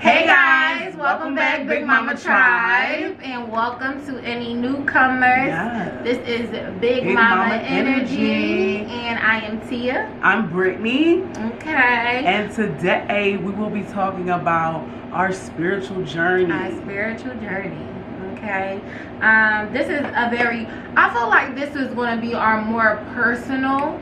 Hey guys, welcome back Big Mama Tribe, and welcome to any newcomers. Yes. This is Big Mama Energy, and I am Tia. I'm Brittany. Okay. And today we will be talking about our spiritual journey. Okay. This is I feel like this is going to be our more personal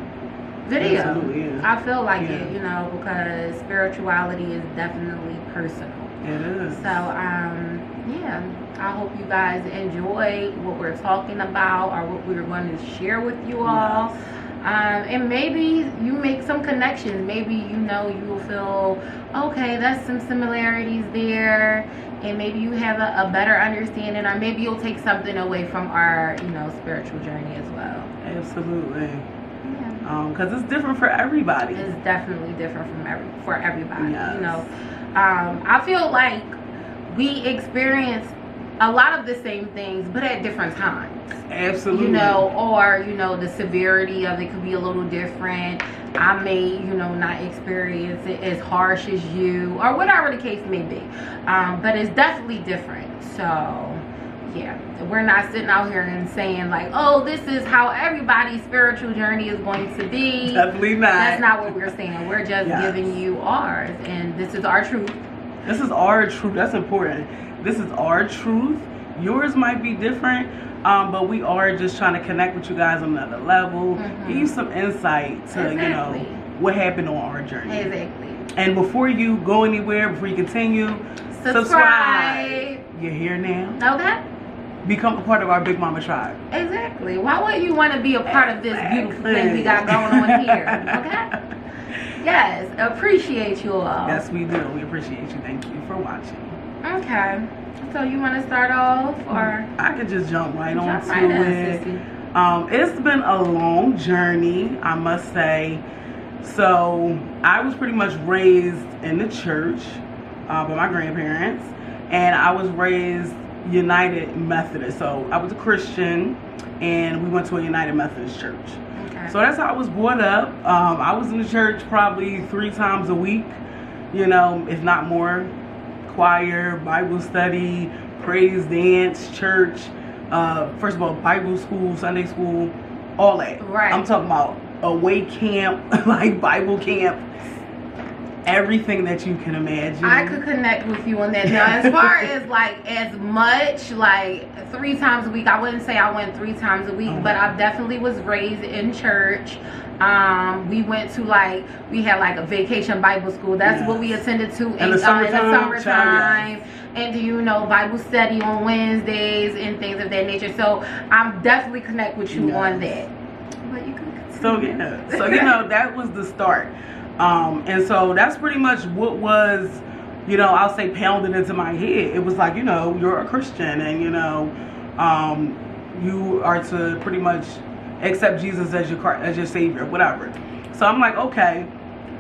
video. Absolutely, yeah. I feel like it, because spirituality is definitely personal. It is. So, I hope you guys enjoy what we're talking about or what we're going to share with you all. And maybe you make some connections. Maybe, you'll feel, okay, that's some similarities there. And maybe you have a better understanding, or maybe you'll take something away from our, spiritual journey as well. Absolutely. Because it's different for everybody. It's definitely different for everybody. Yes. I feel like we experience a lot of the same things, but at different times. Absolutely. Or the severity of it could be a little different. I may, not experience it as harsh as you, or whatever the case may be. But it's definitely different. So, yeah, we're not sitting out here and saying like, oh, this is how everybody's spiritual journey is going to be. Definitely not. That's not what we're saying. We're just giving you ours, and this is our truth. This is our truth. That's important. This is our truth. Yours might be different, but we are just trying to connect with you guys on another level. Give you some insight to, what happened on our journey. Exactly. And before you go anywhere, before you continue, subscribe. You're here now. Okay. Become a part of our Big Mama Tribe. Exactly. Why wouldn't you want to be a part of this beautiful thing we got going on here? Okay. Yes. Appreciate you all. Yes, we do. We appreciate you. Thank you for watching. Okay. So you want to start off, or I could just jump right on it. It's been a long journey, I must say. So I was pretty much raised in the church by my grandparents, and I was raised United Methodist. So I was a Christian, and we went to a United Methodist church. Okay. So that's how I was brought up. I was in the church probably 3 times a week, if not more. Choir, Bible study, praise dance, church, first of all, Bible school, Sunday school, all that. Right. I'm talking about away camp, like Bible camp, everything that you can imagine. I could connect with you on that. Now, as far as much 3 times a week, I wouldn't say I went 3 times a week, but I definitely was raised in church. We went to we had a vacation Bible school. That's what we attended to in the summertime. And Bible study on Wednesdays and things of that nature. So I'm definitely connect with you on that. But you can continue. So that was the start. And so that's pretty much what was, I'll say pounded into my head. It was like, you're a Christian, and you are to pretty much accept Jesus as your Savior, whatever. So I'm like, okay,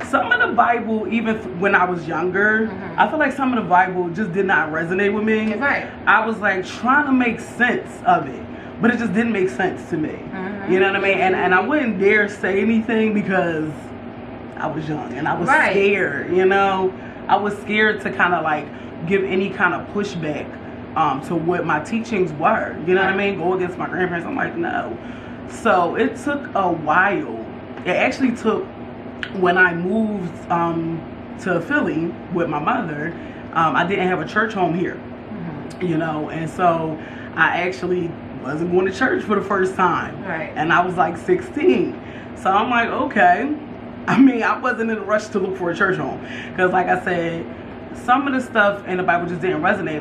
some of the Bible, even when I was younger, I feel like some of the Bible just did not resonate with me. Right. I was trying to make sense of it, but it just didn't make sense to me. You know what I mean? And I wouldn't dare say anything because I was young and I was scared, I was scared to kind of give any kind of pushback to what my teachings were. You know what I mean? Go against my grandparents. I'm like, no. So it took a while. It actually took when I moved to Philly with my mother. I didn't have a church home here, and so I actually wasn't going to church for the first time. Right. And I was 16. So I'm like, okay. I mean, I wasn't in a rush to look for a church home because, like I said, some of the stuff in the Bible just didn't resonate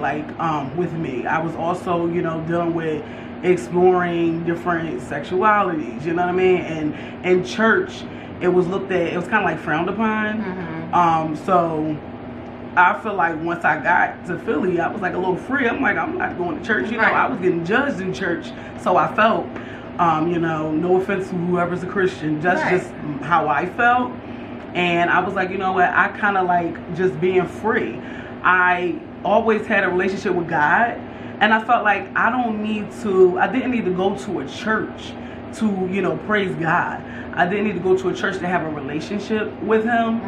with me. I was also, dealing with exploring different sexualities, you know what I mean? And in church, it was kind of frowned upon. So I feel like once I got to Philly, I was a little free. I'm not going to church. I was getting judged in church, so I felt. No offense to whoever's a Christian, just how I felt. And I was like, you know what, I kind of just being free. I always had a relationship with God, and I felt like I didn't need to go to a church to, praise God. I didn't need to go to a church to have a relationship with him.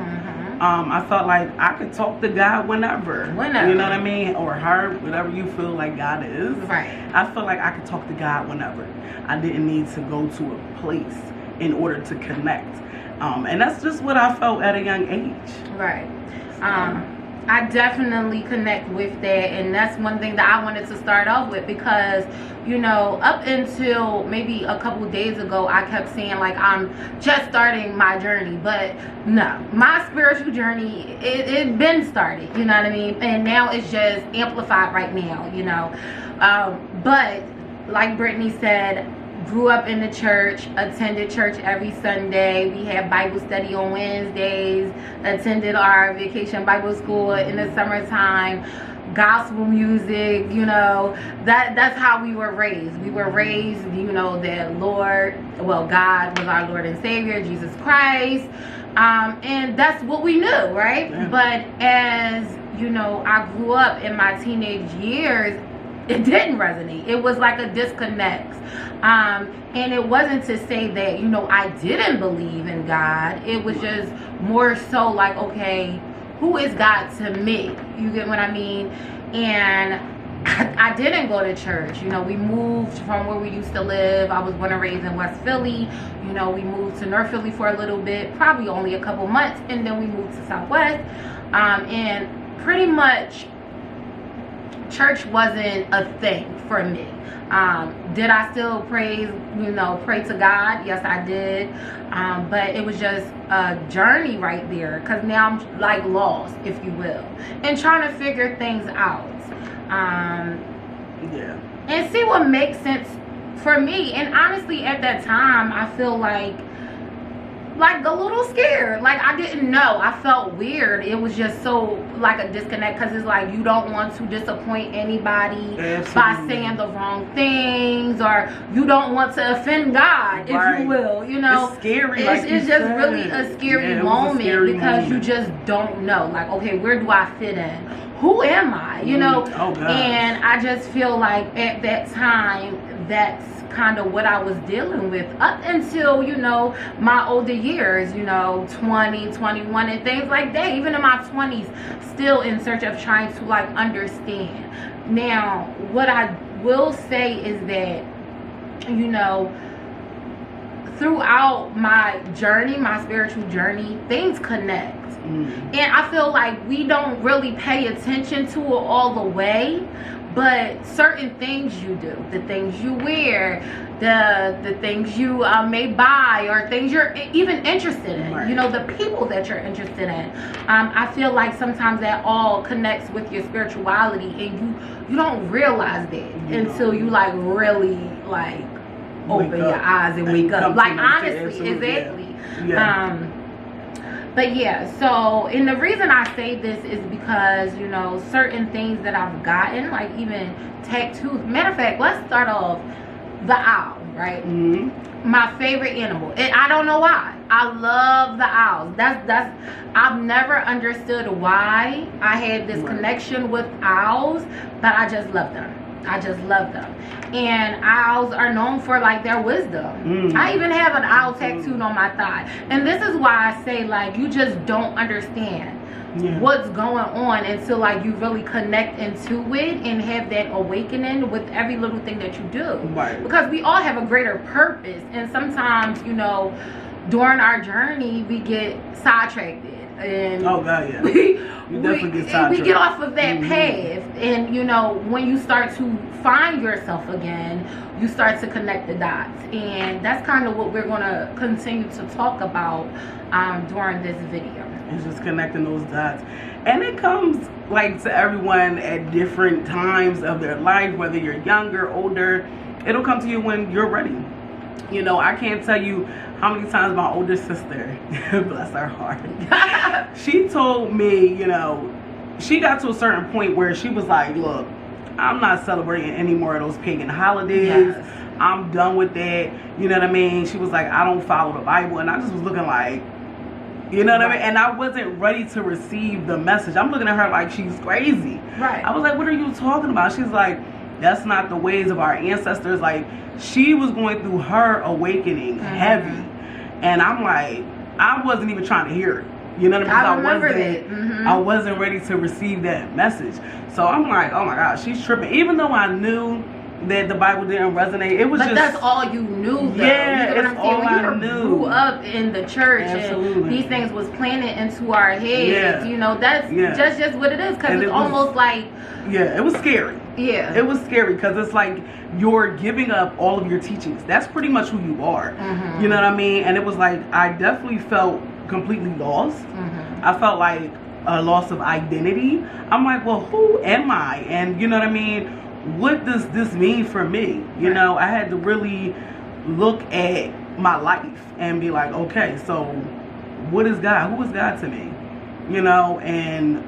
I felt like I could talk to God whenever. You know what I mean? Or her, whatever you feel like God is. Right. I felt like I could talk to God whenever. I didn't need to go to a place in order to connect. And that's just what I felt at a young age. Right. I definitely connect with that, and that's one thing that I wanted to start off with, because you know, up until maybe a couple days ago, I kept saying like I'm just starting my journey, but no, my spiritual journey it been started, you know what I mean, and now it's just amplified right now, you know. But like Brittany said, grew up in the church, attended church every Sunday. We had Bible study on Wednesdays, attended our vacation Bible school in the summertime, gospel music, you know, that's how we were raised. We were raised, you know, that God was our Lord and Savior, Jesus Christ, and that's what we knew, right? Yeah. But as, you know, I grew up in my teenage years, it didn't resonate. It was like a disconnect. And it wasn't to say that, you know, I didn't believe in God. It was just more so like, okay, who is God to me? You get what I mean? And I didn't go to church. You know, we moved from where we used to live. I was born and raised in West Philly. You know, we moved to North Philly for a little bit, probably only a couple months, and then we moved to Southwest. And pretty much church wasn't a thing for me. Did I still pray to God? Yes, I did. But it was just a journey right there, because now I'm like lost, if you will, and trying to figure things out. And see what makes sense for me. And honestly, at that time, I feel like a little scared. Like, I didn't know. I felt weird. It was just so like a disconnect, because it's like you don't want to disappoint anybody by saying the wrong things, or you don't want to offend God, if you will. You know, it's scary. It's just really a scary moment, because you just don't know. Like, okay, where do I fit in? Who am I? You know? And I just feel like at that time, that's kind of what I was dealing with up until, you know, my older years, you know, 20, 21 and things like that. Even in my 20s, still in search of trying to like understand. Now, what I will say is that, you know, throughout my journey, my spiritual journey, things connect. And I feel like we don't really pay attention to it all the way, but certain things you do, the things you wear, the things you may buy, or things you're even interested in, you know, the people that you're interested in, I feel like sometimes that all connects with your spirituality, and you don't realize that until you like really like open your eyes and wake up. Like, honestly, exactly. But yeah, so, and the reason I say this is because, you know, certain things that I've gotten, like even tattoos. Matter of fact, let's start off the owl, right? My favorite animal. And I don't know why. I love the owls. I've never understood why I had this connection with owls, but I just love them. I just love them. And owls are known for like their wisdom. I even have an owl tattooed on my thigh. And this is why I say, like, you just don't understand what's going on until like you really connect into it and have that awakening with every little thing that you do. Because we all have a greater purpose, and sometimes, you know, during our journey we get sidetracked. And we get off of that path, and you know, when you start to find yourself again, you start to connect the dots, and that's kind of what we're going to continue to talk about during this video. It's just connecting those dots, and it comes like to everyone at different times of their life, whether you're younger, older. It'll come to you when you're ready. You know, I can't tell you how many times my older sister, bless her heart, she told me, you know, she got to a certain point where she was like, look, I'm not celebrating any more of those pagan holidays. I'm done with that. You know what I mean? She was like, I don't follow the Bible. And I just was looking like, you know what I mean? And I wasn't ready to receive the message. I'm looking at her like she's crazy. I was like, what are you talking about? She's like, that's not the ways of our ancestors. Like, she was going through her awakening heavy. And I'm like, I wasn't even trying to hear it. You know what I mean? I remember it. I wasn't ready to receive that message. So I'm like, oh my gosh, she's tripping. Even though I knew that the Bible didn't resonate, it was but just. that's all you knew, though. Yeah, you know it's what I'm saying? all I When you knew. grew up in the church, Absolutely. and these things was planted into our heads. Yeah. You know, that's just what it is. Because And it's it was- almost like, Yeah, it was scary. yeah, It was scary because it's like you're giving up all of your teachings. That's pretty much who you are. Mhm. You know what I mean? And it was like I definitely felt completely lost. Mhm. I felt like a loss of identity. I'm like, well, who am I? And you know what I mean? What does this mean for me? You Right. know, I had to really look at my life and be like, okay, so what is God? Who is God to me? You know, and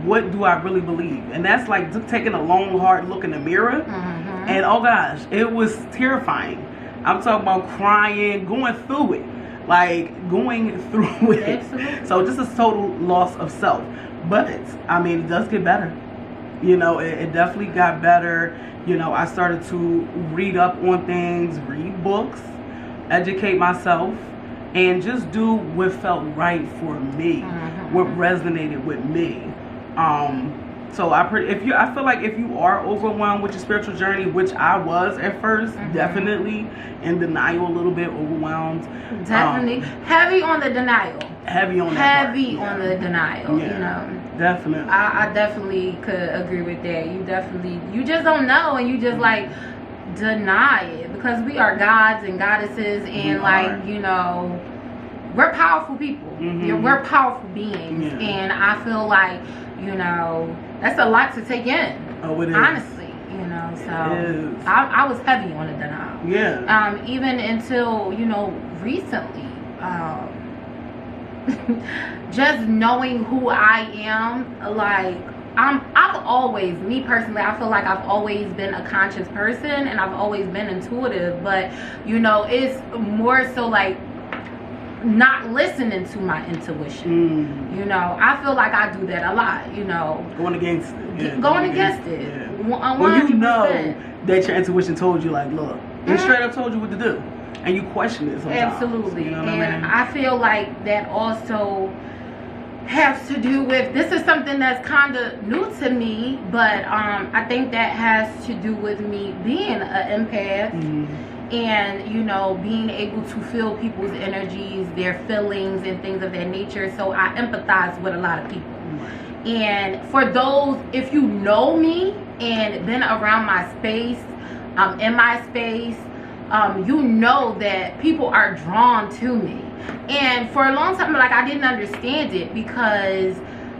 what do I really believe? And that's like taking a long, hard look in the mirror. Mhm. And oh gosh, it was terrifying. I'm talking about crying, going through it. Like going through it. Absolutely. So just a total loss of self. But I mean, it does get better. You know, it definitely got better. You know, I started to read up on things, read books, educate myself, and just do what felt right for me, Mhm. what resonated with me. So I feel like if you are overwhelmed with your spiritual journey, which I was at 1st, Mhm. definitely in denial, a little bit overwhelmed, Definitely heavy on the denial. heavy on that part. Heavy on the denial. Yeah. You know. Definitely. I definitely could agree with that. You just don't know, and you just like deny it because we are gods and goddesses, and We like are. you know, we're powerful people. Mhm. We're powerful beings, Yeah. and I feel like you know that's a lot to take in. Oh, it is. Honestly, you know, so It is. I was heavy on the denial. Yeah. Even until you know recently. Just knowing who I am, like I've always, me personally, I feel like I've always been a conscious person and I've always been intuitive, but you know, it's more so like not listening to my intuition. You know, I feel like I do that a lot, you know. Going against it. Yeah, Going against it. Yeah. Well, you know 100%. that your intuition told you, like, look, it straight up told you what to do. And you question it sometimes. Absolutely. You know what And I mean? I feel like that also has to do with, this is something that's kind of new to me, but I think that has to do with me being an empath. And you know, being able to feel people's energies, their feelings and things of that nature. So I empathize with a lot of people. And for those, if you know me and been around my space, in my space, you know that people are drawn to me. And for a long time, like, I didn't understand it because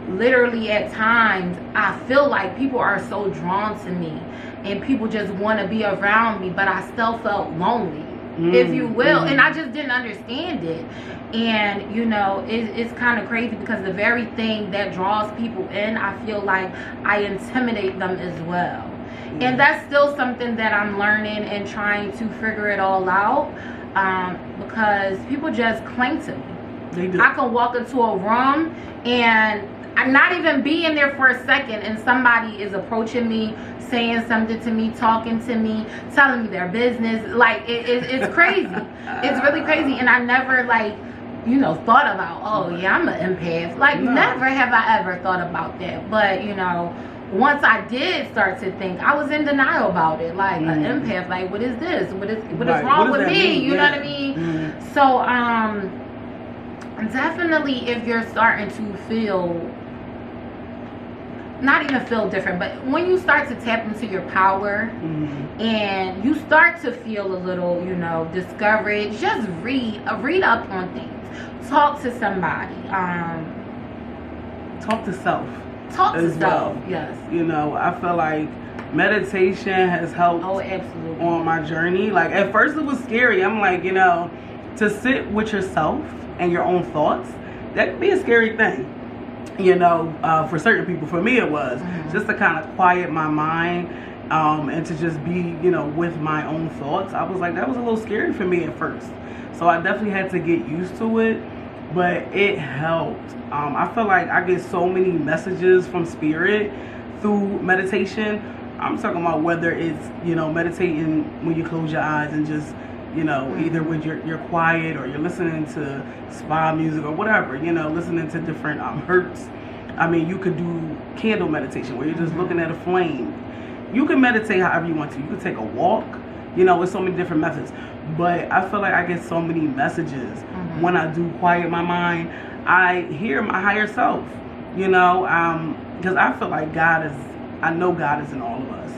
literally at times I feel like people are so drawn to me and people just want to be around me, but I still felt lonely, if you will. And I just didn't understand it. And you know, it's kind of crazy because the very thing that draws people in, I feel like I intimidate them as well. And that's still something that I'm learning and trying to figure it all out, because people just cling to me. They do. I can walk into a room and I'm not even being there for a second and somebody is approaching me, saying something to me, talking to me, telling me their business. Like, it's crazy. It's really crazy. And I never, like, you know, thought about, oh yeah, I'm an empath. Like, No. never have I ever thought about that. But you know, once I did start to think, I was in denial about it. Like, an empath, like, what is this? What is Right. wrong What does with that me? mean? You know Yeah. what I mean? So definitely, if you're starting to feel, not even feel different, but when you start to tap into your power and you start to feel a little, you know, discouraged, just read up on things, talk to somebody, Talk to self. talk to As self. well. Yes. You know, I feel like meditation has helped Oh, absolutely. on my journey. Like, at first it was scary. I'm like, you know, to sit with yourself and your own thoughts, that could be a scary thing. You know, for certain people. For me it was. Just to kind of quiet my mind, and to just be, you know, with my own thoughts. I was like, that was a little scary for me at first. So I definitely had to get used to it, but it helped. I feel like I get so many messages from spirit through meditation. I'm talking about whether it's, you know, meditating when you close your eyes and just You know, either when you're quiet or you're listening to spa music or whatever, you know, listening to different hertz. I mean, you could do candle meditation where you're just looking at a flame. You can meditate however you want to. You can take a walk. You know, with so many different methods. But I feel like I get so many messages when I do quiet my mind. I hear my higher self, you know, because I feel like I know God is in all of us.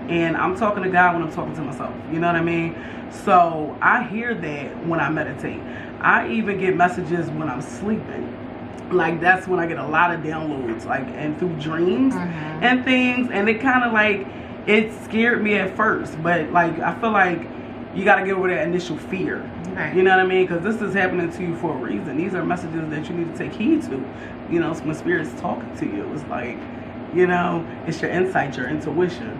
And I'm talking to God when I'm talking to myself. You know what I mean? So I hear that when I meditate. I even get messages when I'm sleeping. Like, that's when I get a lot of downloads, like, and through dreams and things. And it kind of like, it scared me at first. But, like, I feel like you got to get over that initial fear. Right. You know what I mean? Because this is happening to you for a reason. These are messages that you need to take heed to. You know, when Spirit's talking to you, it's like, you know, it's your insight, your intuition.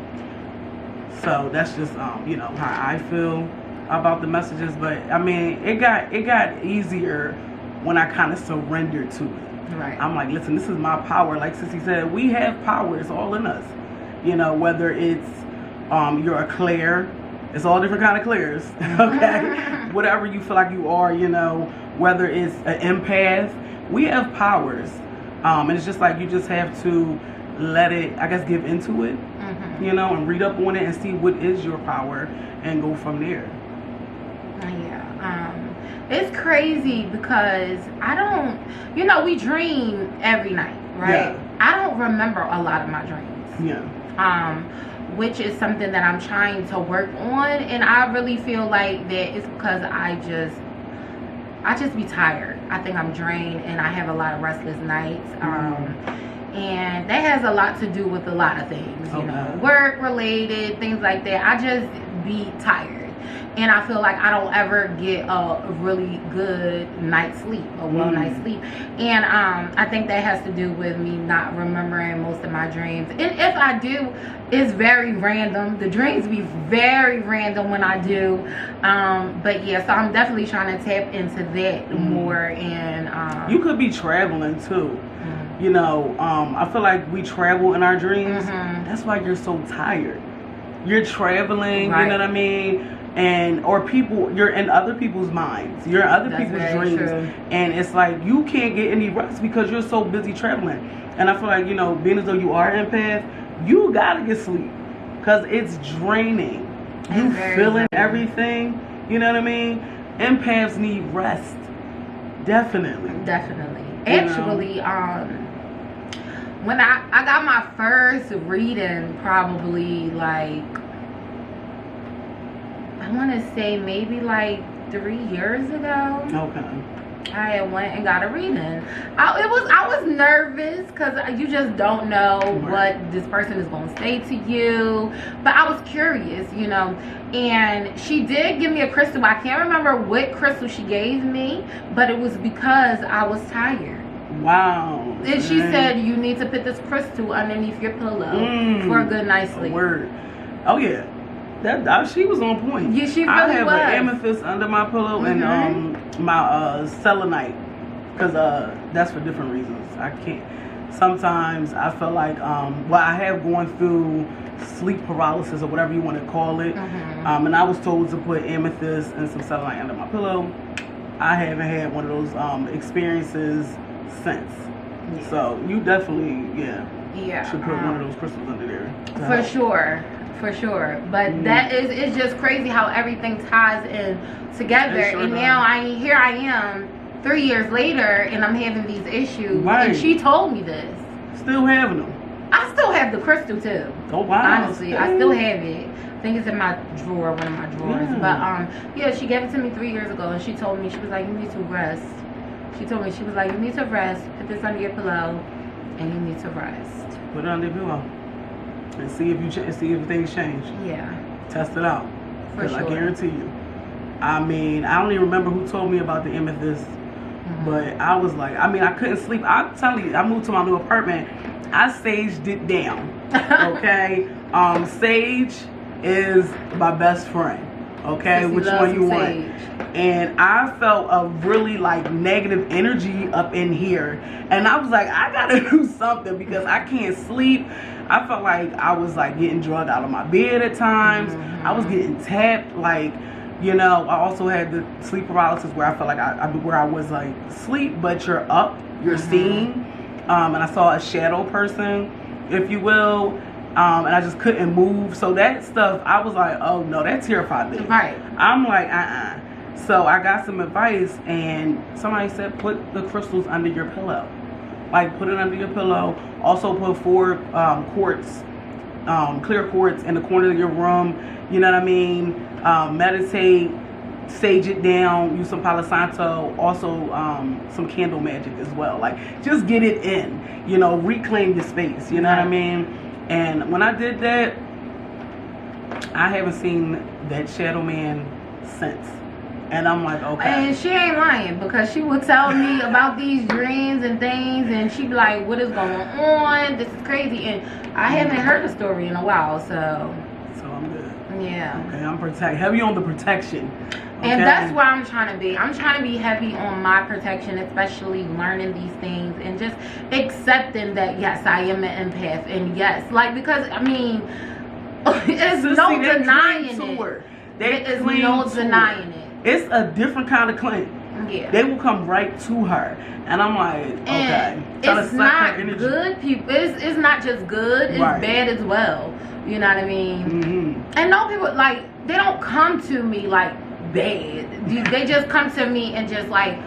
So that's just, you know, how I feel about the messages. But, I mean, it got easier when I kind of surrendered to it. Right. I'm like, listen, this is my power. Like Sissy said, we have power. It's all in us. You know, whether it's you're a Claire, it's all different kind of Claires, okay? Whatever you feel like you are, you know, whether it's an empath, we have powers. And it's just like you just have to let it, I guess, give into it, you know, and read up on it and see what is your power and go from there. Yeah. It's crazy because I don't, you know, we dream every night, right? Yeah. I don't remember a lot of my dreams. Yeah. Which is something that I'm trying to work on, and I really feel like that it's because I just be tired. I think I'm drained and I have a lot of restless nights. And that has a lot to do with a lot of things, you know, work related, things like that. I just be tired. And I feel like I don't ever get a really good night's sleep, a well night's sleep. And I think that has to do with me not remembering most of my dreams. And if I do, it's very random. The dreams be very random when I do. But yeah, so I'm definitely trying to tap into that more. And you could be traveling too. You know, I feel like we travel in our dreams. That's why you're so tired. You're traveling, right. You know what I mean? And or people, you're in other people's minds, you're in other people's dreams, and it's like you can't get any rest because you're so busy traveling. And I feel like, you know, being as though you are an empath, you gotta get sleep because it's draining. You feeling everything, you know what I mean? Empaths need rest, definitely. Actually, when I got my first reading, probably like, I want to say maybe like 3 years ago. Okay. I went and got a reading. I was nervous because you just don't know what this person is going to say to you. But I was curious, you know. And she did give me a crystal. I can't remember what crystal she gave me, but it was because I was tired. Wow. And she said you need to put this crystal underneath your pillow for a good night's sleep. Word. Oh yeah. She was on point. Yeah, she really I have was. an amethyst under my pillow and my selenite, because that's for different reasons. I can't. Sometimes I feel like I have gone through sleep paralysis or whatever you want to call it, and I was told to put amethyst and some selenite under my pillow. I haven't had one of those experiences since. Yeah. So you definitely should put one of those crystals under there. For sure. But that is, it's just crazy how everything ties in together. Sure and does. Now here I am 3 years later and I'm having these issues. Right. And she told me this. Still having them. I still have the crystal too. Oh wow. Honestly, I still have it. I think it's in my drawer, one of my drawers. Yeah. But she gave it to me 3 years ago and she told me, she was like, you need to rest. She told me, she was like, you need to rest. Put this under your pillow and you need to rest. Put it under your pillow. And see if things change. Yeah. Test it out. For sure. I guarantee you. I mean, I don't even remember who told me about the amethyst, but I was like, I mean, I couldn't sleep. I'm telling you, I moved to my new apartment. I saged it down. Okay. Sage is my best friend. Okay, which one you want? And I felt a really like negative energy up in here, and I was like, I gotta do something because I can't sleep. I felt like I was like getting drugged out of my bed at times. I was getting tapped. Like You know, I also had the sleep paralysis where I felt like I was like sleep, but you're up, you're seeing. And I saw a shadow person, if you will. And I just couldn't move. So that stuff, I was like, oh no, that terrified me. Right. I'm like, So I got some advice, and somebody said, put the crystals under your pillow. Like, put it under your pillow. Also put 4 quartz, clear quartz in the corner of your room. You know what I mean? Meditate, sage it down, use some Palo Santo, also some candle magic as well. Like, just get it in, you know, reclaim your space, you know what I mean? And when I did that, I haven't seen that shadow man since. And I'm like, okay. And she ain't lying, because she would tell me about these dreams and things, and she'd be like, what is going on? This is crazy. And I haven't heard the story in a while, so I'm good. Yeah. Okay, I'm heavy on the protection. Okay? And that's where I'm trying to be. I'm trying to be heavy on my protection, especially learning these things and just accepting that, yes, I am an empath. And yes, like, because, I mean, it's no denying it. There is no denying it. It's a different kind of claim. Yeah. They will come right to her. And I'm like, okay. It's not good, people. It's not just good. It's bad as well. You know what I mean? Mm-hmm. And no people, like, they don't come to me like bad. They just come to me and just like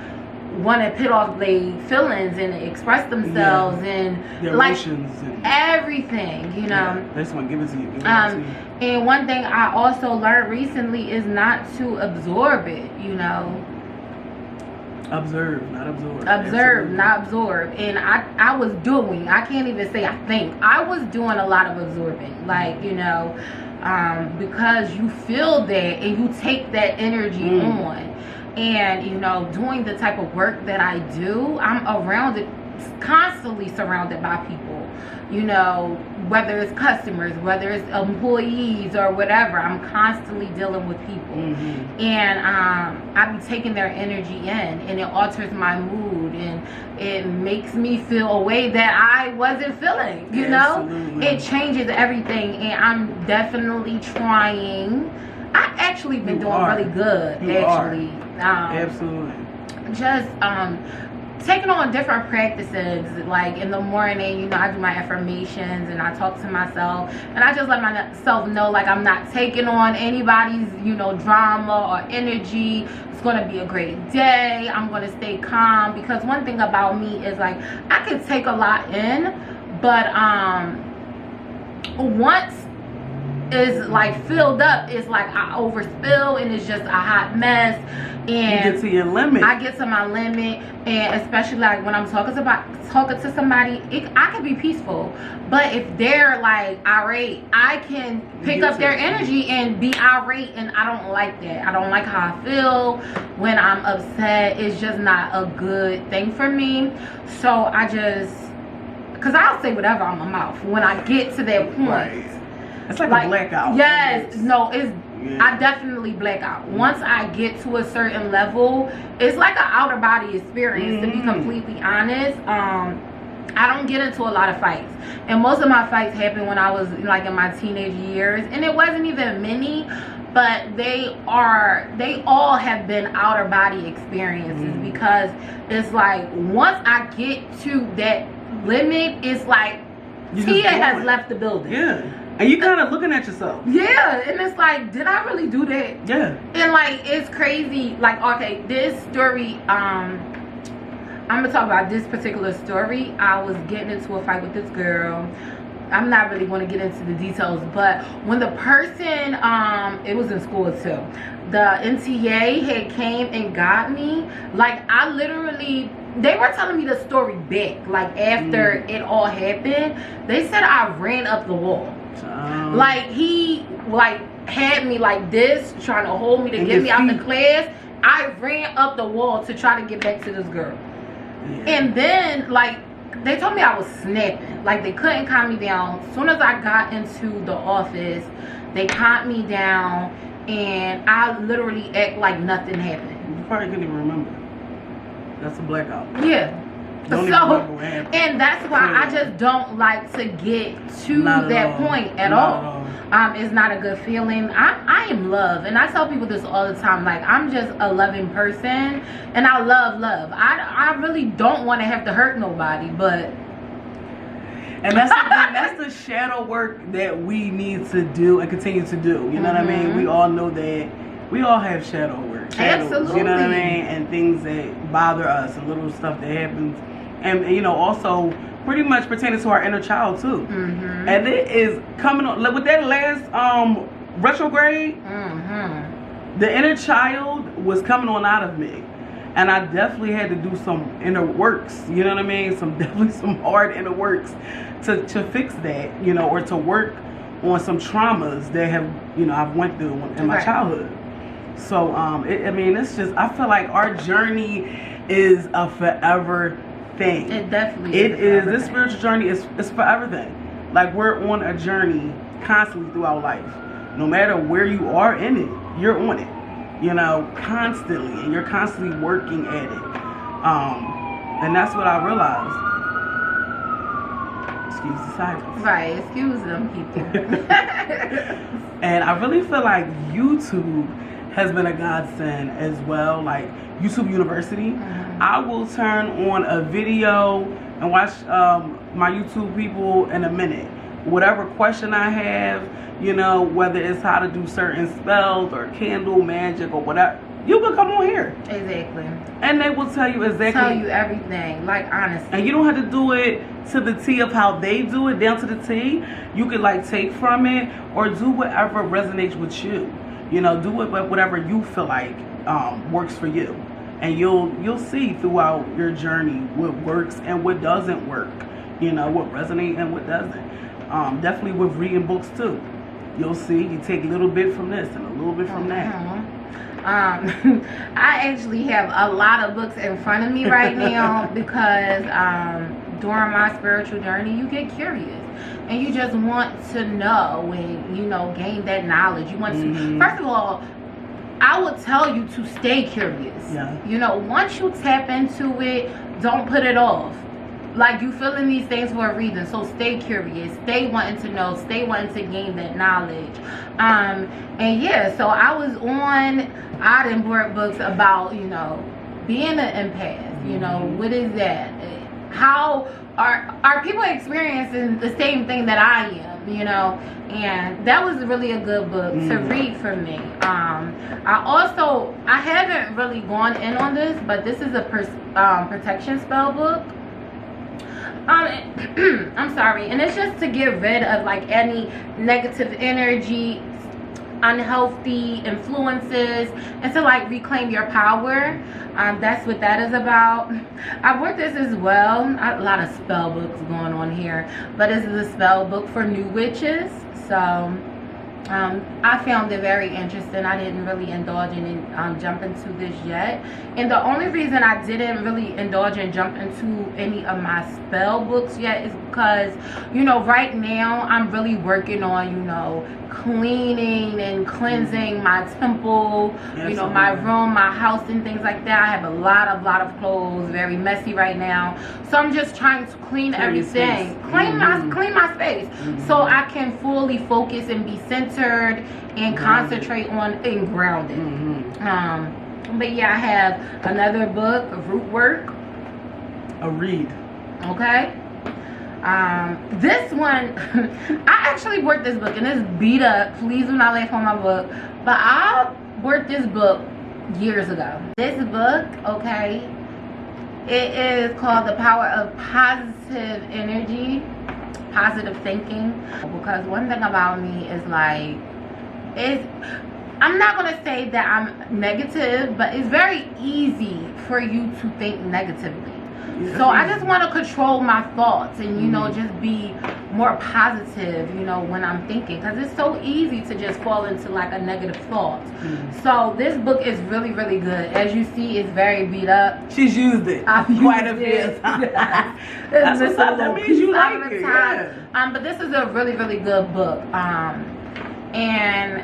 want to pit off their feelings and express themselves and their like emotions and everything, you know. Yeah, they just want to give it to you. And one thing I also learned recently is not to absorb it, you know. Observe, not absorb. Observe, not absorb. And I was doing, I can't even say I think, I was doing a lot of absorbing. Like, you know, because you feel that and you take that energy on. And, you know, doing the type of work that I do, I'm around it, constantly surrounded by people. You know, whether it's customers, whether it's employees or whatever, I'm constantly dealing with people. And I be taking their energy in, and it alters my mood, and it makes me feel a way that I wasn't feeling, you know? It changes everything, and I'm definitely trying. I actually been doing really good, actually. Absolutely. Just taking on different practices. Like in the morning, you know, I do my affirmations and I talk to myself, and I just let myself know, like, I'm not taking on anybody's, you know, drama or energy. It's going to be a great day. I'm going to stay calm, because one thing about me is, like, I can take a lot in, but once is like filled up, it's like I overspill and it's just a hot mess. And you get to your limit. I get to my limit, and especially like when I'm talking to somebody, I can be peaceful, but if they're like irate, I can pick up their energy and be irate, and I don't like that. I don't like how I feel when I'm upset. It's just not a good thing for me. So I just, because I'll say whatever on my mouth when I get to that point. It's like a blackout. Yes, no, it's. I definitely black out. Once I get to a certain level, it's like an outer body experience, to be completely honest. I don't get into a lot of fights, and most of my fights happened when I was like in my teenage years, and it wasn't even many, but they all have been outer body experiences, because it's like once I get to that limit, it's like Tia has left the building. Yeah. And you kind of looking at yourself. Yeah, and it's like, did I really do that? Yeah. And like, it's crazy. Like, okay, this story, I'm gonna talk about this particular story. I was getting into a fight with this girl. I'm not really going to get into the details, but when the person, it was in school too, the NTA had came and got me, like, I literally, they were telling me the story back, like, after it all happened. They said I ran up the wall. Like, he like had me like this, trying to hold me to get me out the class. I ran up the wall to try to get back to this girl. And then, like, they told me I was snapping. Like, they couldn't calm me down. As soon as I got into the office, they calmed me down, and I literally act like nothing happened. You probably couldn't even remember. That's a blackout. Yeah. Don't even remember what happened. And that's why I just don't like to get to that point at all. is not a good feeling. I am love, and I tell people this all the time. Like, I'm just a loving person, and I love. I really don't want to have to hurt nobody, but. And that's the shadow work that we need to do and continue to do. You know what I mean? We all know that we all have shadow work. Shadows, absolutely. You know what I mean? And things that bother us and little stuff that happens. And you know, also pretty much pertaining to our inner child too. And it is coming on with that last retrograde. The inner child was coming on out of me. And I definitely had to do some inner works, you know what I mean? Definitely some hard inner works to fix that, you know, or to work on some traumas that have, you know, I've went through in my childhood. So, I mean, it's just, I feel like our journey is a forever thing. It definitely is. This spiritual journey is forever thing. Like, we're on a journey constantly throughout life. No matter where you are in it, you're on it. You know, constantly, and you're constantly working at it. And that's what I realized. Excuse the silence. Right, excuse them people. And I really feel like YouTube has been a godsend as well. Like YouTube University. I will turn on a video and watch my YouTube people in a minute. Whatever question I have, you know, whether it's how to do certain spells or candle magic or whatever, you can come on here. Exactly. And they will tell you exactly. Tell you everything, like, honestly. And you don't have to do it to the T of how they do it, down to the T. You could like take from it or do whatever resonates with you. You know, do it whatever you feel like works for you. And you'll see throughout your journey what works and what doesn't work. You know, what resonates and what doesn't. Definitely with reading books too. You'll see, you take a little bit from this and a little bit from that. I actually have a lot of books in front of me right now because during my spiritual journey, you get curious and you just want to know and, you know, gain that knowledge. You want to, first of all, I would tell you to stay curious. Yeah. You know, once you tap into it, don't put it off. Like, you feeling these things for a reason, so stay curious, stay wanting to know, stay wanting to gain that knowledge. And yeah, so I done bought books about, you know, being an empath. You know, what is that? How are people experiencing the same thing that I am, you know? And that was really a good book to read for me. I haven't really gone in on this, but this is a protection spell book. I'm sorry, and it's just to get rid of like any negative energy, unhealthy influences, and to like reclaim your power. That's what that is about. I bought this as well. A lot of spell books going on here, but this is a spell book for new witches. So I found it very interesting. I didn't really indulge in jump into this yet, and the only reason I didn't really indulge and jump into any of my spell books yet is because, you know, right now I'm really working on, you know, cleaning and cleansing my temple, you know, my room, my house, and things like that. I have a lot of clothes, very messy right now, so I'm just trying to clean everything, clean my space, so I can fully focus and be centered and concentrate on and grounded. But yeah, I have another book, Root Work. A read. Okay. This one, I actually bought this book and it's beat up. Please do not laugh on my book. But I bought this book years ago. This book, okay, it is called The Power of Positive Energy, Positive Thinking. Because one thing about me is like, I'm not going to say that I'm negative, but it's very easy for you to think negatively. So I just want to control my thoughts and, you know, just be more positive, you know, when I'm thinking. Because it's so easy to just fall into, like, a negative thought. So this book is really, really good. As you see, it's very beat up. She's used it quite a few times. That's what's up. That means you like it. Yeah. But this is a really, really good book. And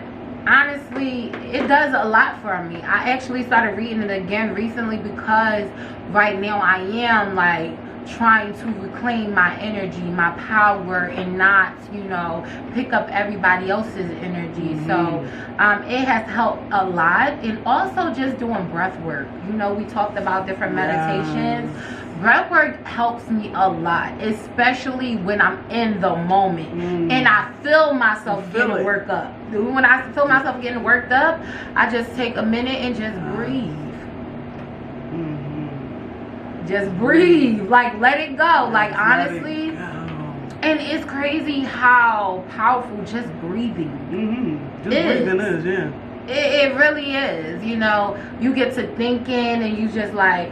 honestly, it does a lot for me. I actually started reading it again recently because right now I am like trying to reclaim my energy, my power, and not, you know, pick up everybody else's energy. So it has helped a lot. And also just doing breath work. You know, we talked about different meditations. Breath work helps me a lot, especially when I'm in the moment and I feel myself getting worked up. When I feel myself getting worked up, I just take a minute and just breathe. Just breathe, like let it go, like honestly. And it's crazy how powerful just breathing Just breathing is, yeah. It really is. You know, you get to thinking and you just like,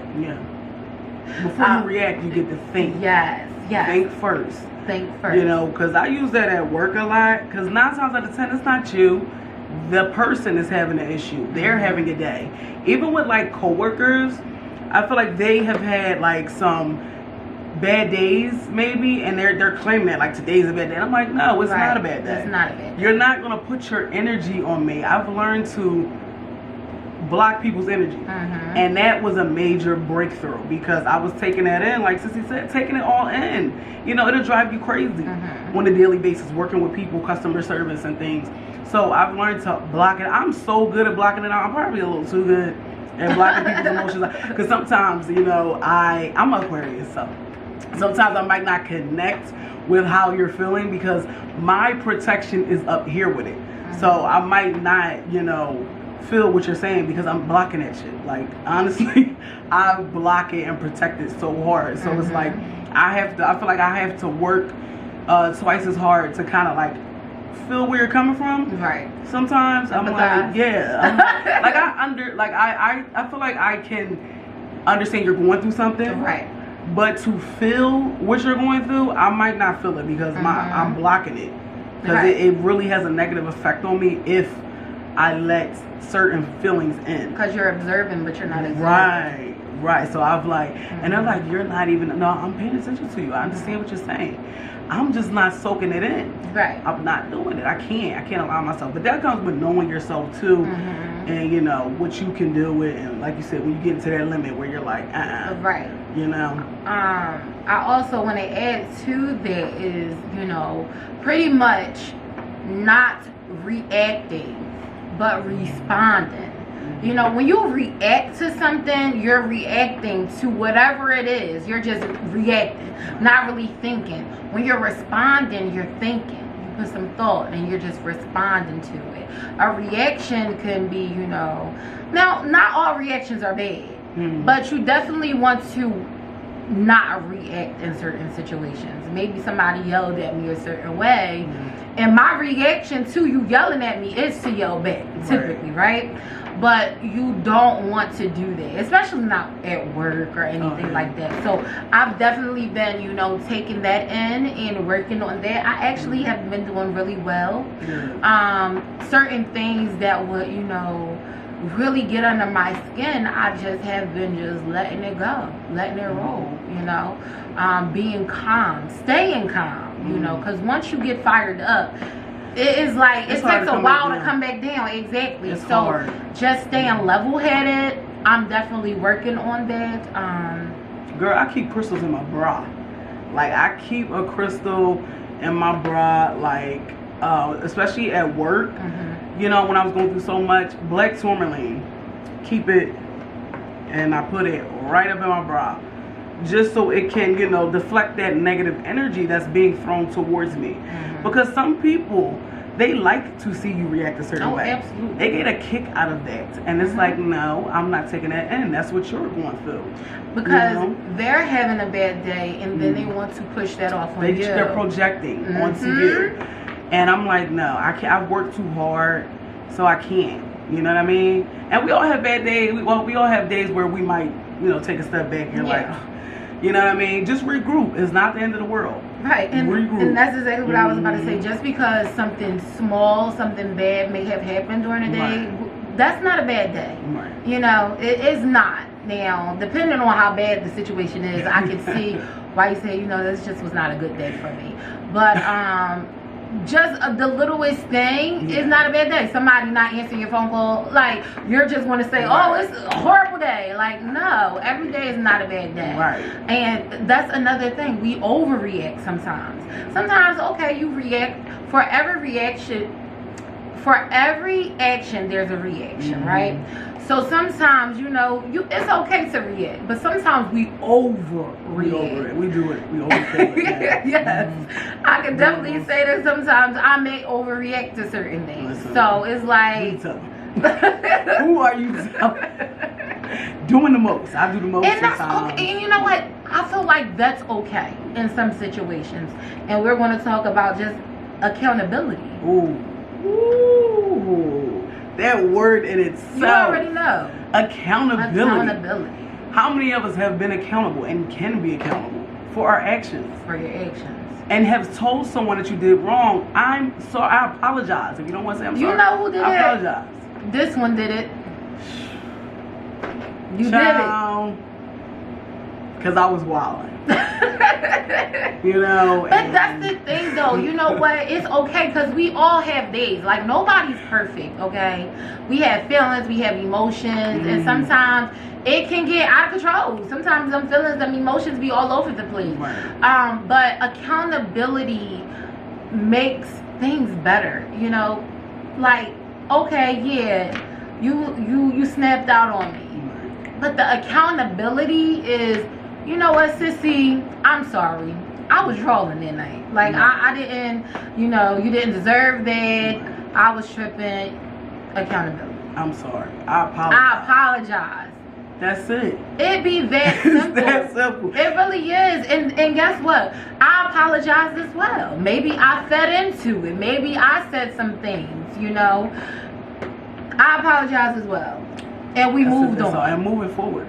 before you react, you get to think. Yes. Think first. Think first. You know, because I use that at work a lot. Because 9 times out of 10, it's not you. The person is having an issue. They're having a day. Even with like coworkers, I feel like they have had like some bad days maybe, and they're claiming that like today's a bad day. And I'm like, no, it's not a bad day. It's not a bad day. You're not gonna put your energy on me. I've learned to block people's energy, and that was a major breakthrough because I was taking that in, like Sissy said, taking it all in. You know, it'll drive you crazy on a daily basis, working with people, customer service and things. So I've learned to block it. I'm so good at blocking it out. I'm probably a little too good at blocking people's emotions, because sometimes, you know, I'm Aquarius, so sometimes I might not connect with how you're feeling because my protection is up here with it. So I might not, you know, feel what you're saying because I'm blocking that shit. Like honestly, I block it and protect it so hard. So it's like I feel like I have to work twice as hard to kind of like feel where you're coming from. Right. Sometimes I'm like, I feel like I can understand you're going through something. Right. But to feel what you're going through, I might not feel it because I'm blocking it. Because it really has a negative effect on me if I let certain feelings in. Because you're observing, but you're not observing. Right. So I've like, and they're like, you're not even, no, I'm paying attention to you. I understand what you're saying. I'm just not soaking it in. Right. I'm not doing it. I can't allow myself. But that comes with knowing yourself too. And you know, what you can do with, and like you said, when you get into that limit where you're like, Right. You know. I also want to add to that is, you know, pretty much not reacting, but responding. You know, when you react to something, you're reacting to whatever it is. You're just reacting, not really thinking. When you're responding, you're thinking. You put some thought and you're just responding to it. A reaction can be, you know, now not all reactions are bad, but you definitely want to not react in certain situations. Maybe somebody yelled at me a certain way, and my reaction to you yelling at me is to yell back, typically, right? But you don't want to do that, especially not at work or anything like that. So I've definitely been, you know, taking that in and working on that. I actually have been doing really well. Certain things that would, you know, really get under my skin, I just have been just letting it go, letting it roll, you know, being calm, staying calm, you know, because once you get fired up, it is like, it takes a while to come back down. Exactly. It's so hard. Just staying level-headed, I'm definitely working on that. Girl, I keep crystals in my bra. Like, I keep a crystal in my bra, like, especially at work. You know, when I was going through so much, black tourmaline, keep it, and I put it right up in my bra, just so it can, you know, deflect that negative energy that's being thrown towards me. Because some people, they like to see you react a certain way. Absolutely. They get a kick out of that, and it's like, no, I'm not taking that in. That's what you're going through. Because they're having a bad day, and then they want to push that off on you. They're projecting onto you. And I'm like, no, I can't. I've worked too hard, so I can't. You know what I mean? And we all have bad days. We all have days where we might, you know, take a step back and like, you know what I mean? Just regroup. It's not the end of the world. Right. And that's exactly what I was about to say. Just because something small, something bad may have happened during the day, that's not a bad day. Right. You know, it is not. Now, depending on how bad the situation is, I can see why you say, you know, this just was not a good day for me. But just the littlest thing is not a bad day. Somebody not answering your phone call, like you're just going to say, oh, it's a horrible day. Like, no, every day is not a bad day. Right. And that's another thing. We overreact sometimes. Sometimes, okay, you react. For every action, there's a reaction, right? So sometimes, it's okay to react, but sometimes we overreact. We do it. We overthink it. Yes. I can definitely say that sometimes I may overreact to certain things. Listen, so it's like... Who are you telling? Doing the most. I do the most and that's sometimes. okay. And you know what? I feel like that's okay in some situations. And we're going to talk about just accountability. Ooh. That word in itself. You already know. Accountability. How many of us have been accountable and can be accountable for our actions? For your actions. And have told someone that you did wrong. I apologize. If you don't want to say I'm sorry. You know who did I it? apologize. This one did it. You Child, did it. Because I was wilding. But that's the thing though, you know what, it's okay because we all have days. Like, nobody's perfect, okay? We have feelings, we have emotions, and sometimes it can get out of control. Sometimes them feelings, them emotions be all over the place. Right. But accountability makes things better, like, okay, yeah, you snapped out on me, but the accountability is, you know what, sissy, I'm sorry. I was trolling that night. Like, I didn't, you didn't deserve that. I was tripping. Accountability. I'm sorry. I apologize. That's it. It be that simple. It's that simple. It really is. And guess what? I apologize as well. Maybe I fed into it. Maybe I said some things, I apologize as well. And we moved on. And moving forward.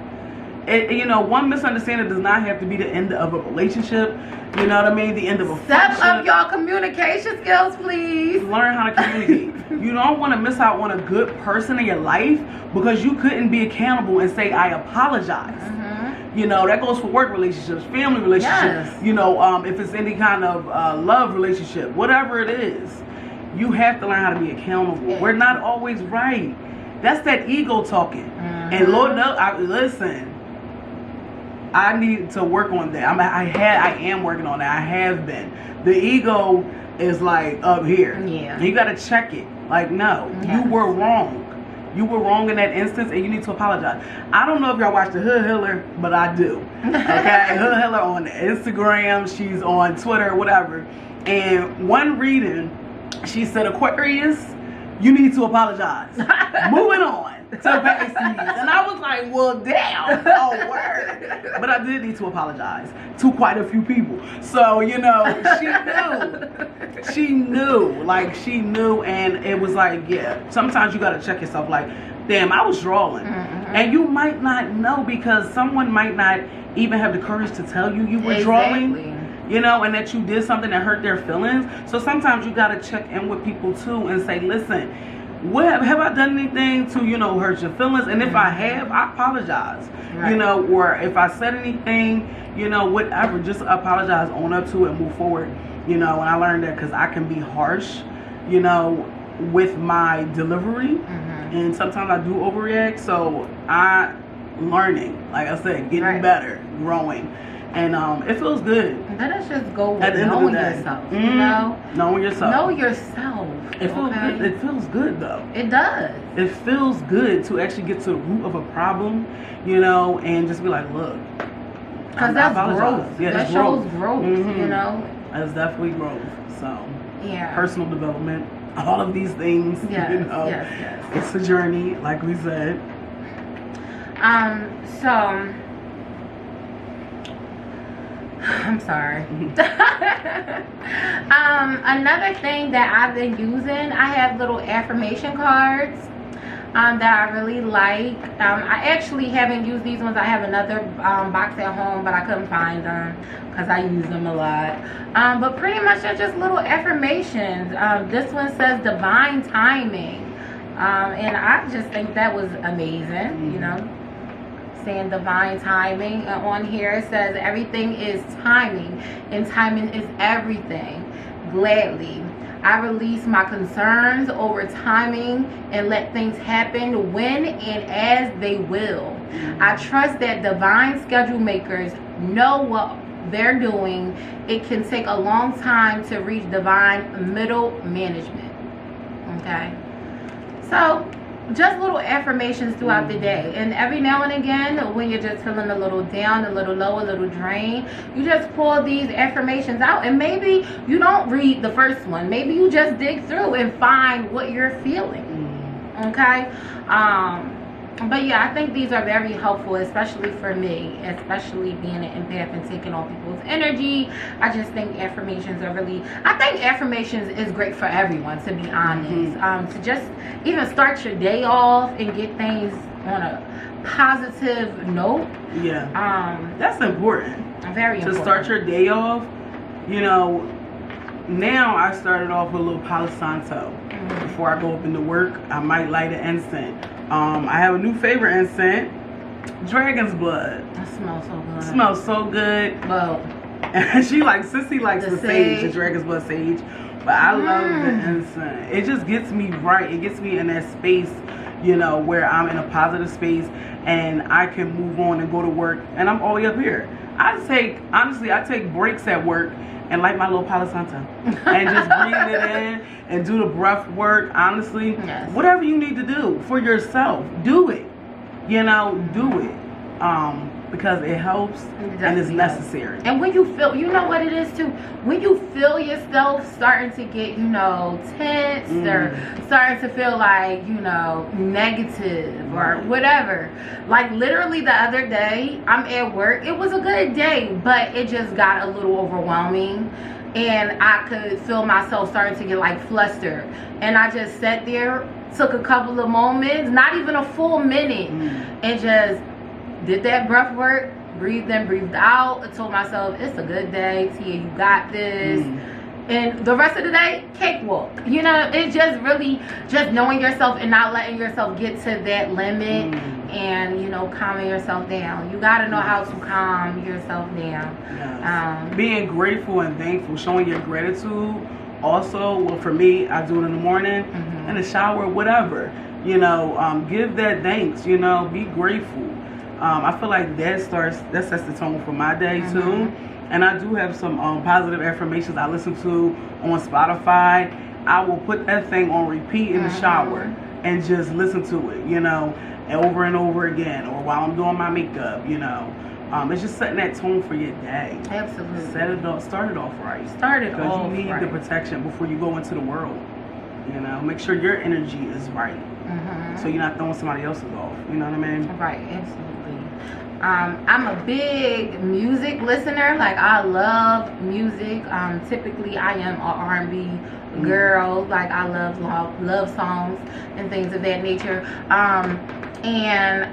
One misunderstanding does not have to be the end of a relationship. You know what I mean? The end of a friendship. Step up your communication skills, please. Learn how to communicate. You don't want to miss out on a good person in your life because you couldn't be accountable and say, I apologize. That goes for work relationships, family relationships. Yes. If it's any kind of love relationship, whatever it is, you have to learn how to be accountable. Yeah. We're not always right. That's that ego talking. And Lord knows, listen, I need to work on that. I am working on that. I have been. The ego is like up here. Yeah. You got to check it. Like, no, you were wrong. You were wrong in that instance, and you need to apologize. I don't know if y'all watch the Hood Hiller, but I do. Okay, Hood Hiller on Instagram. She's on Twitter, whatever. And one reading, she said, Aquarius, you need to apologize. Moving on to Pisces. And I was like, well, damn. Oh, word. But I did need to apologize to quite a few people. So, she knew. She knew. Like, she knew. And it was like, yeah, sometimes you got to check yourself. Like, damn, I was drawing. And you might not know because someone might not even have the courage to tell you were drawing. And that you did something that hurt their feelings. So sometimes you got to check in with people too and say, listen, have I done anything to, hurt your feelings? And if I have, I apologize. Right. Or if I said anything, whatever, just apologize, own up to it, and move forward. And I learned that because I can be harsh, with my delivery. And sometimes I do overreact. So learning, like I said, getting better, growing. And it feels good. Let us just go with knowing yourself. Knowing yourself. Know yourself. It feels good. It feels good though. It does. It feels good to actually get to the root of a problem, and just be like, look. Because that's growth. Yeah, that shows growth. That's definitely growth. So yeah. Personal development, all of these things. Yes. It's a journey, like we said. So I'm sorry. Another thing that I've been using, I have little affirmation cards that I really like. I actually haven't used these ones. I have another box at home, but I couldn't find them because I use them a lot. But pretty much they're just little affirmations. This one says divine timing. And I just think that was amazing, saying divine timing. On here it says everything is timing and timing is everything. Gladly, I release my concerns over timing and let things happen when and as they will. I trust that divine schedule makers know what they're doing. It can take a long time to reach divine middle management. Okay, so just little affirmations throughout the day, and every now and again when you're just feeling a little down, a little low, a little drained, you just pull these affirmations out, and maybe you don't read the first one, maybe you just dig through and find what you're feeling. Okay, but yeah, I think these are very helpful, especially for me, especially being an empath and taking on people's energy. I just think affirmations are really, I think affirmations is great for everyone, to be honest. To just even start your day off and get things on a positive note. Yeah. That's important. Very important. To start your day off, you know, now I started off with a little Palo Santo. Before I go up into work, I might light an incense. I have a new favorite incense, Dragon's Blood. That smells so good. Smells so good. Well, Sissy likes the sage, the Dragon's Blood sage. But I love the incense. It just gets me right. It gets me in that space, you know, where I'm in a positive space and I can move on and go to work. And I'm all the way up here. I take breaks at work and light my little Palo Santo and just breathe it in and do the breath work. Honestly, yes. Whatever you need to do for yourself, do it. You know, do it. Because it helps and it's necessary. And when you feel, you know what it is too, when you feel yourself starting to get, you know, tense or starting to feel like, you know, negative or whatever. Like literally the other day, I'm at work. It was a good day, but it just got a little overwhelming. And I could feel myself starting to get like flustered. And I just sat there, took a couple of moments, not even a full minute, and just did that breath work, breathed in, breathed out. I told myself, it's a good day, Tia, you got this. And the rest of the day, cakewalk. You know, it's just really just knowing yourself and not letting yourself get to that limit and, you know, calming yourself down. You got to know how to calm yourself down. Yes. Being grateful and thankful, showing your gratitude. Also, well, for me, I do it in the morning, in the shower, whatever. You know, give that thanks, you know, be grateful. I feel like that sets the tone for my day too. And I do have some positive affirmations I listen to on Spotify. I will put that thing on repeat in the shower and just listen to it, you know, over and over again, or while I'm doing my makeup, you know. It's just setting that tone for your day. Absolutely. Start it off right. Start it off right. Because you need the protection before you go into the world. You know, make sure your energy is right. So you're not throwing somebody else's off. You know what I mean? Right, absolutely. I'm a big music listener. Like, I love music. Typically, I am an R&B girl. Like, I love songs and things of that nature. And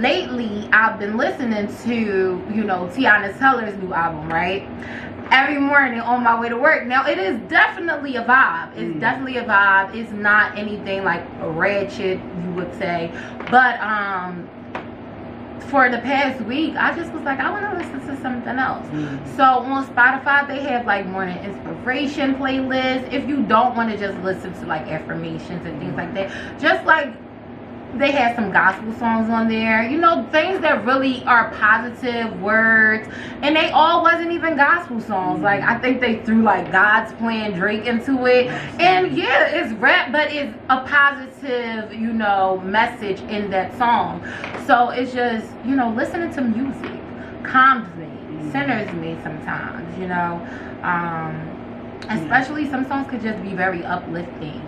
lately, I've been listening to, you know, Tiana Teller's new album, right? Every morning on my way to work. Now, it is definitely a vibe. It's definitely a vibe. It's not anything like ratchet, you would say. But, for the past week, I just was like, I want to listen to something else. So on Spotify, they have like morning inspiration playlists. If you don't want to just listen to like affirmations and things like that, just like they had some gospel songs on there, you know, things that really are positive words. And they all wasn't even gospel songs. Like, I think they threw like God's Plan, Drake into it. And yeah, it's rap, but it's a positive, you know, message in that song. So it's just, you know, listening to music calms me, centers me sometimes, you know. Especially some songs could just be very uplifting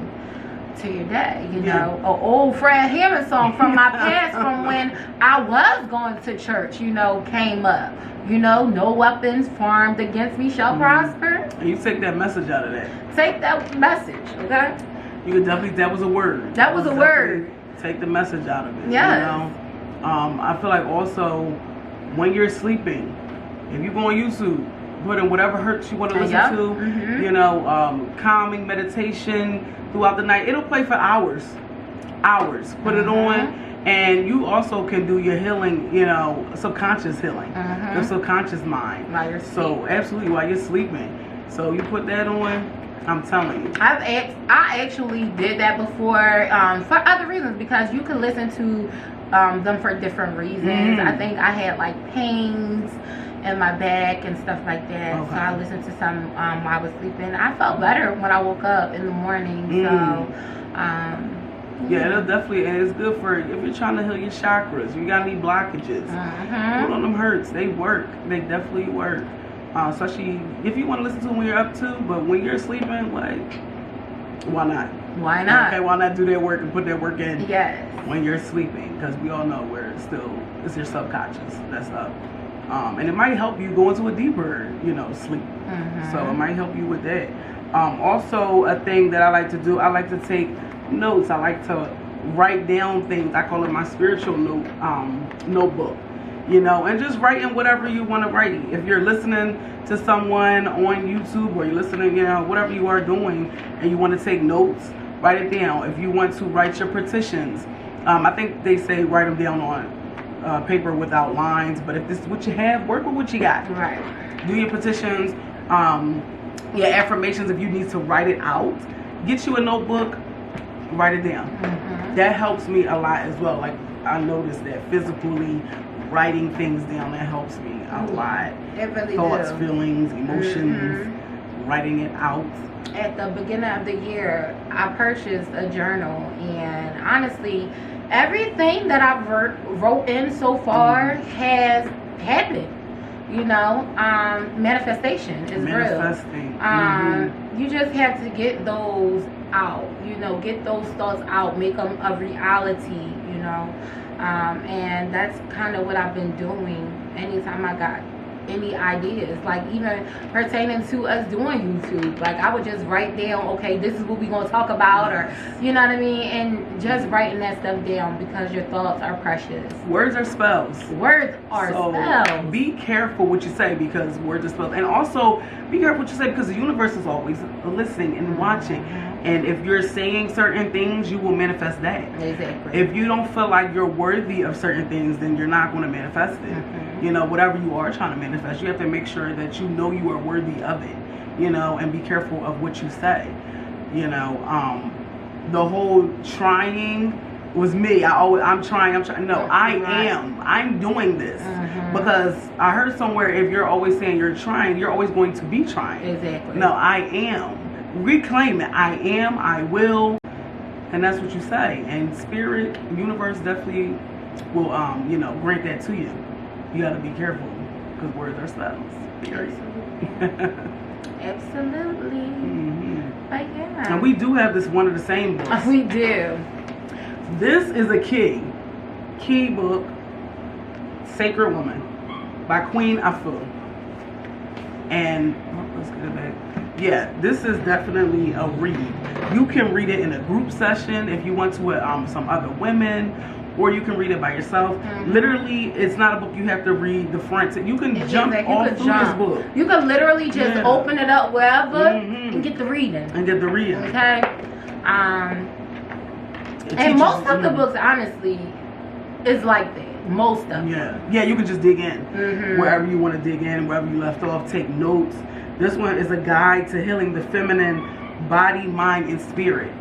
to your day, you know. An old Fred Hammond song from my past, from when I was going to church, you know, came up. You know, no weapons formed against me shall prosper. And you take that message out of that. Take that message, okay? You could definitely, that was a word. That was a word. Take the message out of it. Yes. You know? I feel like also when you're sleeping, if you go on YouTube, put in whatever hurts you want to listen to, you know, calming meditation throughout the night. It'll play for hours. Put it on, and you also can do your healing, you know, subconscious healing, your subconscious mind. While you're sleeping. So absolutely, while you're sleeping. So you put that on, I'm telling you. I actually did that before for other reasons, because you can listen to them for different reasons. I think I had like pains in my back and stuff like that, so I listened to some while I was sleeping. I felt better when I woke up in the morning. So yeah, it'll definitely, and it's good for if you're trying to heal your chakras. You got any blockages? Hold on, them hurts. They work. They definitely work. Especially if you want to listen to them when you're up to, but when you're sleeping, like, why not? Why not? Okay, why not do their work and put their work in? Yes. When you're sleeping, because we all know it's your subconscious that's up. And it might help you go into a deeper, sleep. So it might help you with that. Also, a thing that I like to do, I like to take notes. I like to write down things. I call it my spiritual notebook. And just writing whatever you want to write. If you're listening to someone on YouTube, or you're listening, whatever you are doing, and you want to take notes, write it down. If you want to write your petitions, I think they say write them down on paper without lines. But if this is what you have, work with what you got. Right. Do your petitions, your affirmations. If you need to write it out, get you a notebook, write it down. That helps me a lot as well. Like, I noticed that physically writing things down, that helps me a lot. It really Thoughts, do. feelings, emotions, writing it out. At the beginning of the year, I purchased a journal, and honestly, everything that I've wrote in so far has happened. Manifestation is real. You just have to get those out. Get those thoughts out, make them a reality. And that's kind of what I've been doing anytime I got any ideas, like even pertaining to us doing YouTube. Like, I would just write down, okay, this is what we're going to talk about, or you know what I mean, and just writing that stuff down, because your thoughts are precious. Words are spells. Words are spells. Be careful what you say, because words are spells. And also be careful what you say, because the universe is always listening and watching. And if you're saying certain things, you will manifest that. Exactly. If you don't feel like you're worthy of certain things, then you're not going to manifest it. Whatever you are trying to manifest, you have to make sure that you know you are worthy of it, and be careful of what you say. The whole trying was me. I'm trying. No, I'm doing this. Because I heard somewhere, if you're always saying you're trying, you're always going to be trying. Exactly. No, I am. Reclaim it. I am, I will, and that's what you say. And spirit, universe definitely will, grant that to you. You got to be careful, because words are spells. Period. Absolutely. But yeah. And we do have this one of the same books. We do. This is a key book, Sacred Woman, by Queen Afu. And let's get it back. Yeah, this is definitely a read. You can read it in a group session if you want to with some other women, or you can read it by yourself. Literally, it's not a book you have to read the front. You can jump all through this book. You can literally just open it up wherever and get the reading. Okay? And most of the books, honestly, is like that. Most of them. Yeah, you can just dig in. Wherever you want to dig in, wherever you left off, take notes. This one is a guide to healing the feminine body, mind, and spirit.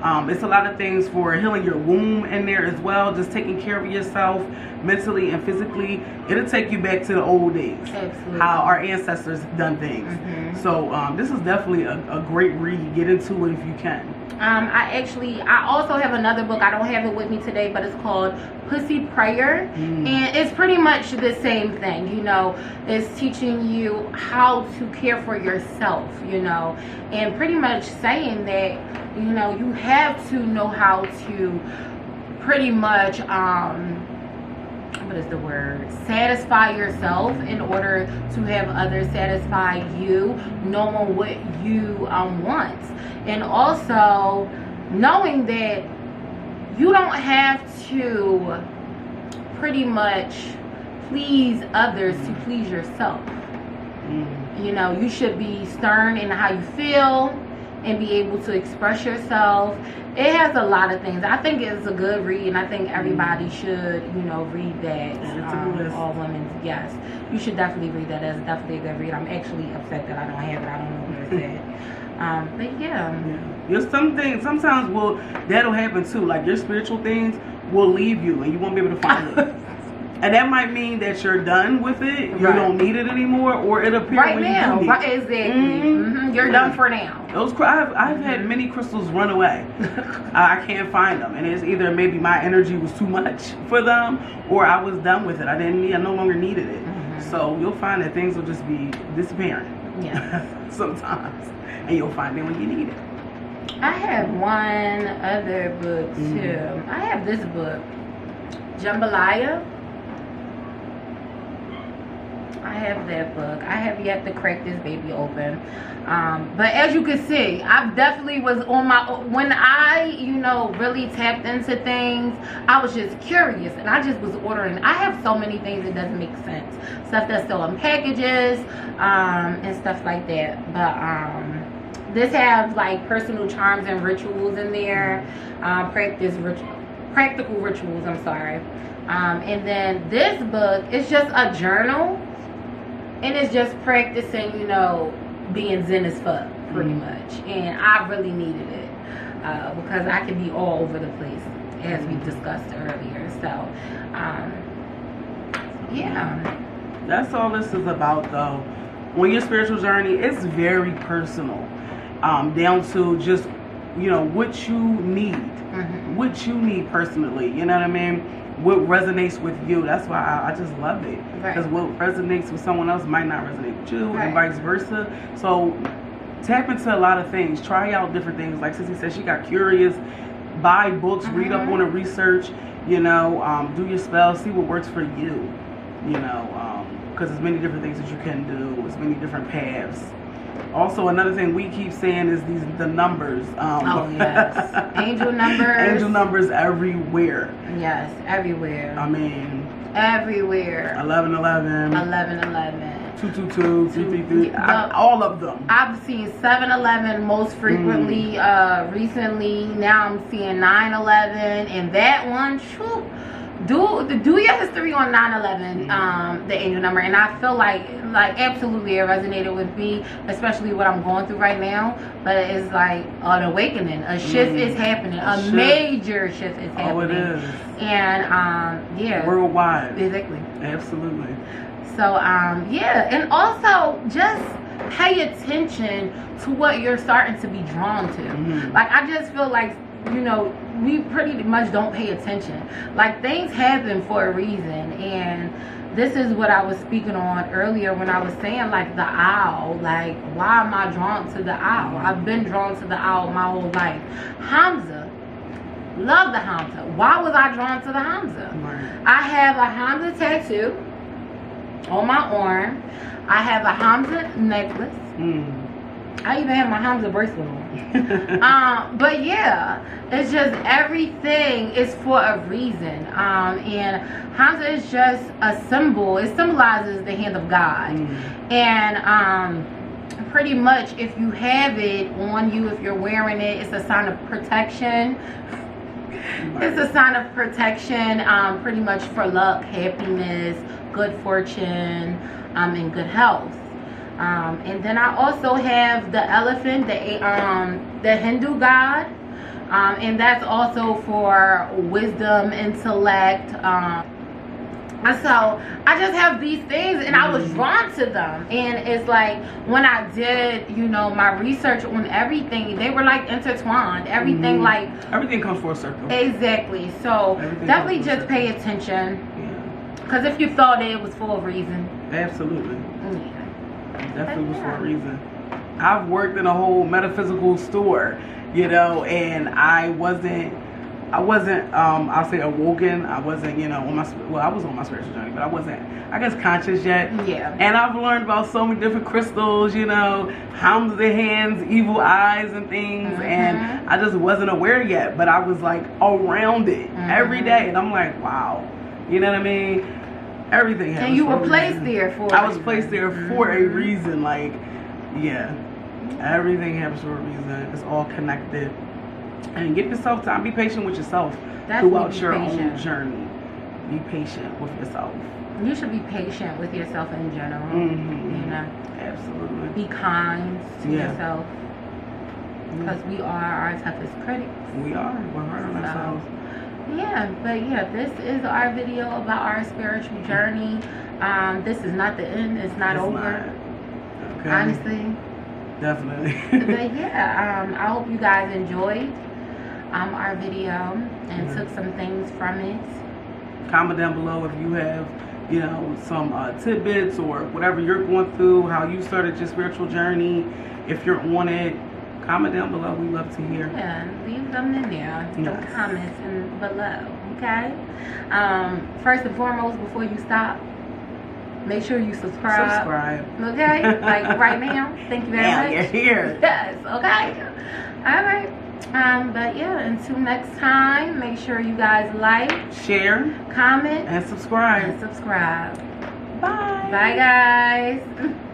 It's a lot of things for healing your womb in there as well. Just taking care of yourself mentally and physically. It'll take you back to the old days. Absolutely. How our ancestors done things. So this is definitely a great read. Get into it if you can. I also have another book. I don't have it with me today, but it's called Pussy Prayer. And it's pretty much the same thing, it's teaching you how to care for yourself, and pretty much saying that, you have to know how to pretty much, satisfy yourself in order to have others satisfy you, knowing what you want. And also knowing that you don't have to pretty much please others to please yourself. You should be stern in how you feel and be able to express yourself. It has a lot of things. I think it's a good read, and I think everybody should, read that. All women, yes. You should definitely read that. That's definitely a good read. I'm actually upset that I don't have it. I don't know where it's at. But yeah. There's some things, sometimes that'll happen too. Like your spiritual things will leave you and you won't be able to find it. And that might mean that you're done with it. You don't need it anymore, or it appears right when now. you do need Right, exactly. You're done for now. I've had many crystals run away. I can't find them, and it's either maybe my energy was too much for them, or I was done with it. I no longer needed it. So you'll find that things will just be disappearing. Yeah. Sometimes, and you'll find it when you need it. I have one other book too. I have this book, Jambalaya. I have that book. I have yet to crack this baby open. But as you can see, I definitely was on when I, really tapped into things, I was just curious and I just was ordering. I have so many things that doesn't make sense. Stuff that's still in packages, and stuff like that. But this has like personal charms and rituals in there. Practical rituals, I'm sorry. And then this book is just a journal. And it's just practicing, being zen as fuck, pretty much. And I really needed it because I can be all over the place, as we discussed earlier. So, yeah. That's all this is about, though. On your spiritual journey, it's very personal, down to just, what you need. What you need personally, you know what I mean? What resonates with you. That's why I just love it. Because what resonates with someone else might not resonate with you, and vice versa. So tap into a lot of things. Try out different things. Like Sissy said, she got curious. Buy books, read up on the research, do your spells, see what works for you, because there's many different things that you can do. There's many different paths. Also, another thing we keep saying is the numbers. Yes. Angel numbers. Angel numbers everywhere. Yes, everywhere. I mean, everywhere. 1111. 1111. 222, 233. All of them. I've seen 711 most frequently recently. Now I'm seeing 911. And that one, do your history on 911, the angel number, and I feel like absolutely it resonated with me, especially what I'm going through right now. But it's like an awakening, a shift is happening, a major shift is happening. Oh, it is. And yeah, worldwide. Exactly. Absolutely. So yeah, and also just pay attention to what you're starting to be drawn to. Like I just feel like we pretty much don't pay attention. Like things happen for a reason, and this is what I was speaking on earlier when I was saying like the owl. Like, why am I drawn to the owl? I've been drawn to the owl my whole life. Hamza, love the Hamza. Why was I drawn to the Hamza? I have a Hamza tattoo on my arm. I have a Hamza necklace. I even have my Hamza bracelet on. But yeah, it's just everything is for a reason. And Hamza is just a symbol. It symbolizes the hand of God. And pretty much if you have it on you, if you're wearing it, it's a sign of protection. It's a sign of protection, pretty much for luck, happiness, good fortune, and good health. And then I also have the elephant, the Hindu god, and that's also for wisdom, intellect. So I just have these things, and I was drawn to them. And it's like when I did, my research on everything, they were like intertwined. Everything everything comes full circle. Exactly. So definitely just pay attention. Because if you thought it was for a reason. Absolutely. Definitely was for a reason. I've worked in a whole metaphysical store, and I wasn't I'll say awoken. I wasn't, I was on my spiritual journey, but I wasn't, I guess, conscious yet. Yeah. And I've learned about so many different crystals, Hamza hands, evil eyes and things, and I just wasn't aware yet, but I was like around it every day, and I'm like, wow, you know what I mean? Everything happens. And you were placed there for I was placed there for a reason. Like, yeah, everything happens for a reason. It's all connected. And give yourself time. Be patient with yourself throughout your own journey. Be patient with yourself. You should be patient with yourself in general. Absolutely. Be kind to yourself. because we are our toughest critics. We are. We're hard on ourselves. Yeah, but yeah, this is our video about our spiritual journey. This is not the end. It's not over. Not. Okay. Honestly. Definitely. But yeah, I hope you guys enjoyed our video and took some things from it. Comment down below if you have, you know, some tidbits or whatever you're going through, how you started your spiritual journey. If you're on it, comment down below. We love to hear. Yeah, leave them in there. Yes. Some comments below. Okay. First and foremost, before you stop, make sure you subscribe. Okay? Like right now. Thank you very much. You're here. Yes, okay. Alright. But yeah, until next time, make sure you guys like, share, comment, and subscribe. and subscribe. Bye. Bye guys.